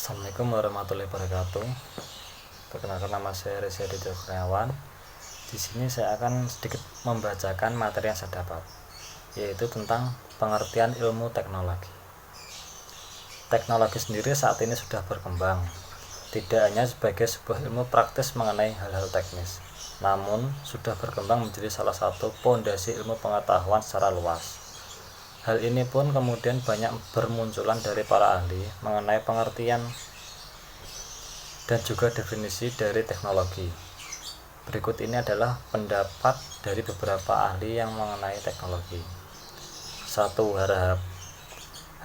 Assalamualaikum warahmatullahi wabarakatuh. Perkenalkan, nama saya Reza Aditya Kurniawan. Di sini saya akan sedikit membacakan materi yang saya dapat, yaitu tentang pengertian ilmu teknologi. Teknologi sendiri saat ini sudah berkembang, tidak hanya sebagai sebuah ilmu praktis mengenai hal-hal teknis, namun sudah berkembang menjadi salah satu pondasi ilmu pengetahuan secara luas. Hal ini pun kemudian banyak bermunculan dari para ahli mengenai pengertian dan juga definisi dari teknologi. Berikut ini adalah pendapat dari beberapa ahli yang mengenai teknologi. 1. Harahap.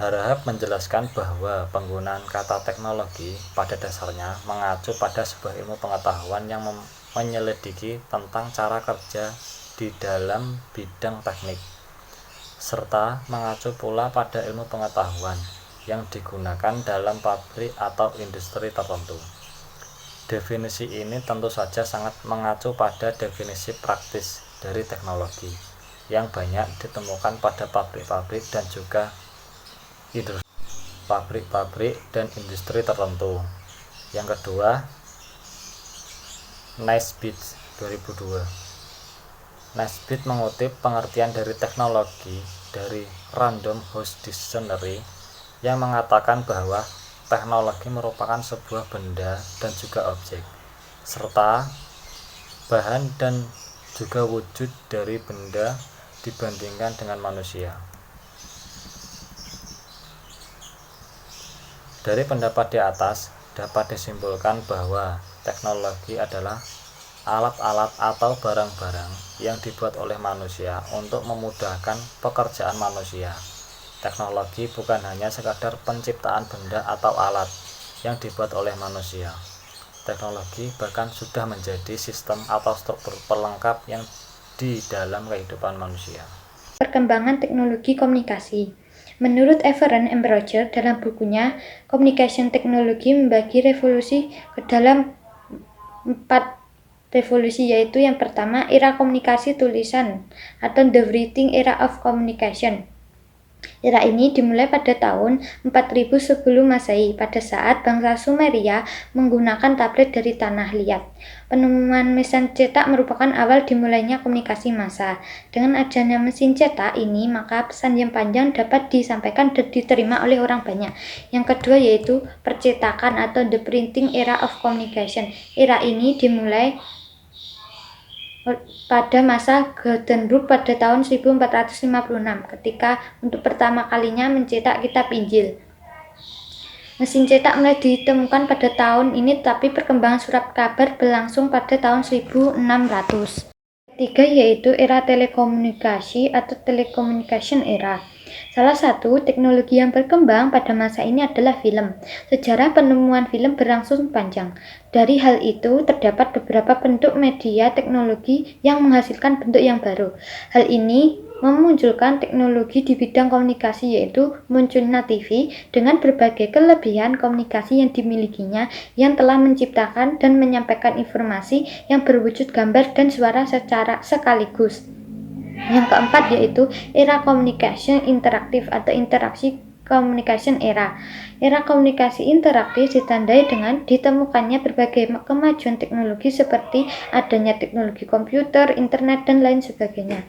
Harahap menjelaskan bahwa penggunaan kata teknologi pada dasarnya mengacu pada sebuah ilmu pengetahuan yang menyelidiki tentang cara kerja di dalam bidang teknik, serta mengacu pula pada ilmu pengetahuan yang digunakan dalam pabrik atau industri tertentu. Definisi ini tentu saja sangat mengacu pada definisi praktis dari teknologi yang banyak ditemukan pada pabrik-pabrik dan juga pabrik-pabrik dan industri tertentu. Yang kedua, Naisbitt 2002. Naisbitt mengutip pengertian dari teknologi dari Random House Dictionary yang mengatakan bahwa teknologi merupakan sebuah benda dan juga objek, serta bahan dan juga wujud dari benda dibandingkan dengan manusia. Dari pendapat di atas, dapat disimpulkan bahwa teknologi adalah alat-alat atau barang-barang yang dibuat oleh manusia untuk memudahkan pekerjaan manusia. Teknologi bukan hanya sekadar penciptaan benda atau alat yang dibuat oleh manusia. Teknologi bahkan sudah menjadi sistem atau struktur pelengkap yang di dalam kehidupan manusia. Perkembangan teknologi komunikasi. Menurut Everett M. Roger dalam bukunya Communication Technology membagi revolusi ke dalam 4 revolusi, yaitu yang pertama era komunikasi tulisan atau the writing era of communication. Era ini dimulai pada tahun 4000 sebelum Masehi, pada saat bangsa Sumeria menggunakan tablet dari tanah liat. Penemuan mesin cetak merupakan awal dimulainya komunikasi massa. Dengan adanya mesin cetak ini, maka pesan yang panjang dapat disampaikan dan diterima oleh orang banyak. Yang kedua yaitu percetakan atau the printing era of communication. Era ini dimulai pada masa Gutenberg pada tahun 1456 ketika untuk pertama kalinya mencetak kitab Injil. Mesin cetak mulai ditemukan pada tahun ini, tapi perkembangan surat kabar berlangsung pada tahun 1600. Ketiga yaitu era telekomunikasi atau telecommunication era. Salah satu teknologi yang berkembang pada masa ini adalah film. Sejarah penemuan film berlangsung panjang. Dari hal itu, terdapat beberapa bentuk media teknologi yang menghasilkan bentuk yang baru. Hal ini memunculkan teknologi di bidang komunikasi, yaitu munculnya TV dengan berbagai kelebihan komunikasi yang dimilikinya, yang telah menciptakan dan menyampaikan informasi yang berwujud gambar dan suara secara sekaligus. Yang keempat yaitu era communication interaktif atau interaksi communication era. Era komunikasi interaktif ditandai dengan ditemukannya berbagai kemajuan teknologi seperti adanya teknologi komputer, internet, dan lain sebagainya.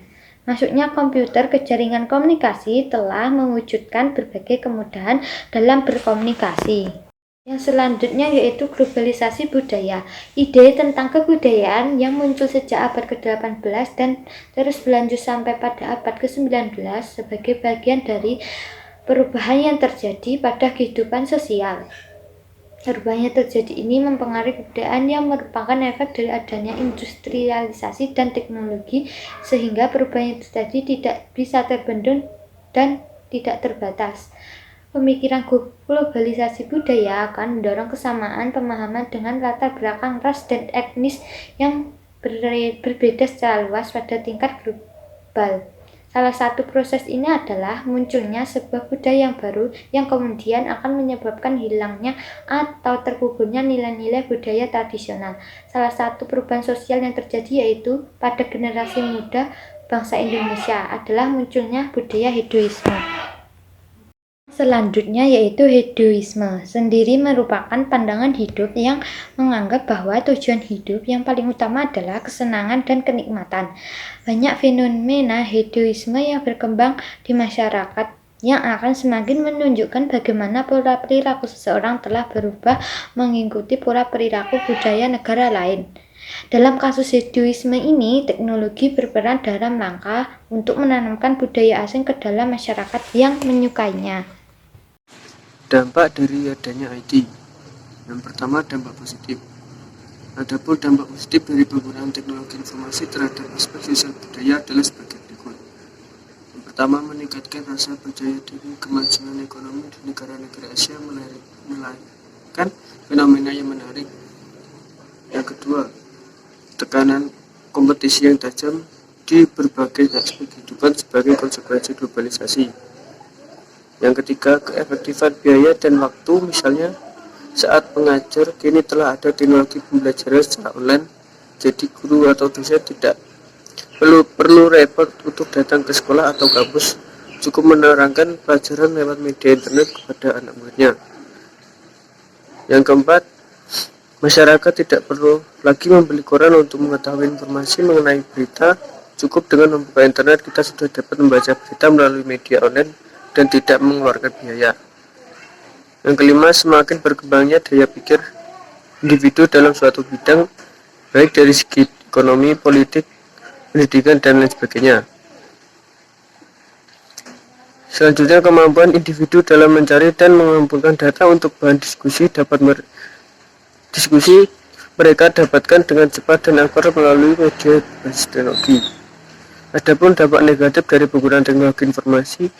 Masuknya komputer ke jaringan komunikasi telah mewujudkan berbagai kemudahan dalam berkomunikasi. Yang selanjutnya yaitu globalisasi budaya. Ide tentang kebudayaan yang muncul sejak abad ke-18 dan terus berlanjut sampai pada abad ke-19 sebagai bagian dari perubahan yang terjadi pada kehidupan sosial. Perubahan yang terjadi ini mempengaruhi kebudayaan yang merupakan efek dari adanya industrialisasi dan teknologi, sehingga perubahan yang terjadi tidak bisa terbendung dan tidak terbatas. Pemikiran globalisasi budaya akan mendorong kesamaan pemahaman dengan latar belakang ras dan etnis yang berbeda secara luas pada tingkat global. Salah satu proses ini adalah munculnya sebuah budaya yang baru yang kemudian akan menyebabkan hilangnya atau terkuburnya nilai-nilai budaya tradisional. Salah satu perubahan sosial yang terjadi yaitu pada generasi muda bangsa Indonesia adalah munculnya budaya hedonisme. Selanjutnya yaitu hedonisme. Sendiri merupakan pandangan hidup yang menganggap bahwa tujuan hidup yang paling utama adalah kesenangan dan kenikmatan. Banyak fenomena hedonisme yang berkembang di masyarakat yang akan semakin menunjukkan bagaimana pola perilaku seseorang telah berubah mengikuti pola perilaku budaya negara lain. Dalam kasus hedonisme ini, teknologi berperan dalam rangka untuk menanamkan budaya asing ke dalam masyarakat yang menyukainya. Dampak dari adanya IT. Yang pertama, dampak positif. Adapun dampak positif dari penggunaan teknologi informasi terhadap aspek sosial budaya adalah sebagai berikut. Yang pertama, meningkatkan rasa percaya diri, kemajuan ekonomi di negara-negara Asia melahirkan fenomena yang menarik. Yang kedua, tekanan kompetisi yang tajam di berbagai aspek kehidupan sebagai konsekuensi globalisasi. Yang ketiga, keefektifan biaya dan waktu, misalnya saat mengajar kini telah ada teknologi pembelajaran secara online, jadi guru atau dosen tidak perlu repot untuk datang ke sekolah atau kampus, cukup menerangkan pelajaran lewat media internet kepada anak muridnya. Yang keempat, masyarakat tidak perlu lagi membeli koran untuk mengetahui informasi mengenai berita. Cukup dengan membuka internet, kita sudah dapat membaca berita melalui media online dan tidak mengeluarkan biaya. Yang kelima, semakin berkembangnya daya pikir individu dalam suatu bidang, baik dari segi ekonomi, politik, pendidikan, dan lain sebagainya. Selanjutnya, kemampuan individu dalam mencari dan mengumpulkan data untuk bahan diskusi mereka dapatkan dengan cepat dan akurat melalui media berbasis teknologi. Adapun dampak negatif dari penggunaan teknologi informasi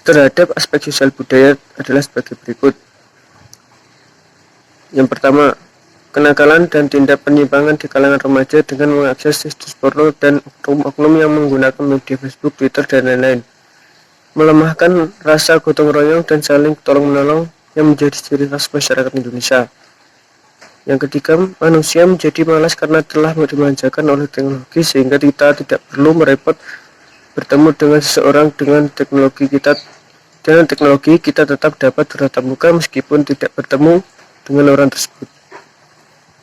terhadap aspek sosial budaya adalah sebagai berikut. Yang pertama, kenakalan dan tindak penyimpangan di kalangan remaja dengan mengakses situs porno dan oknum-oknum yang menggunakan media Facebook, Twitter, dan lain-lain. Melemahkan rasa gotong royong dan saling tolong-menolong yang menjadi ciri khas masyarakat Indonesia. Yang ketiga, manusia menjadi malas karena telah dimanjakan oleh teknologi sehingga kita tidak perlu merepot bertemu dengan seseorang. Dengan teknologi kita tetap dapat bertatap muka meskipun tidak bertemu dengan orang tersebut.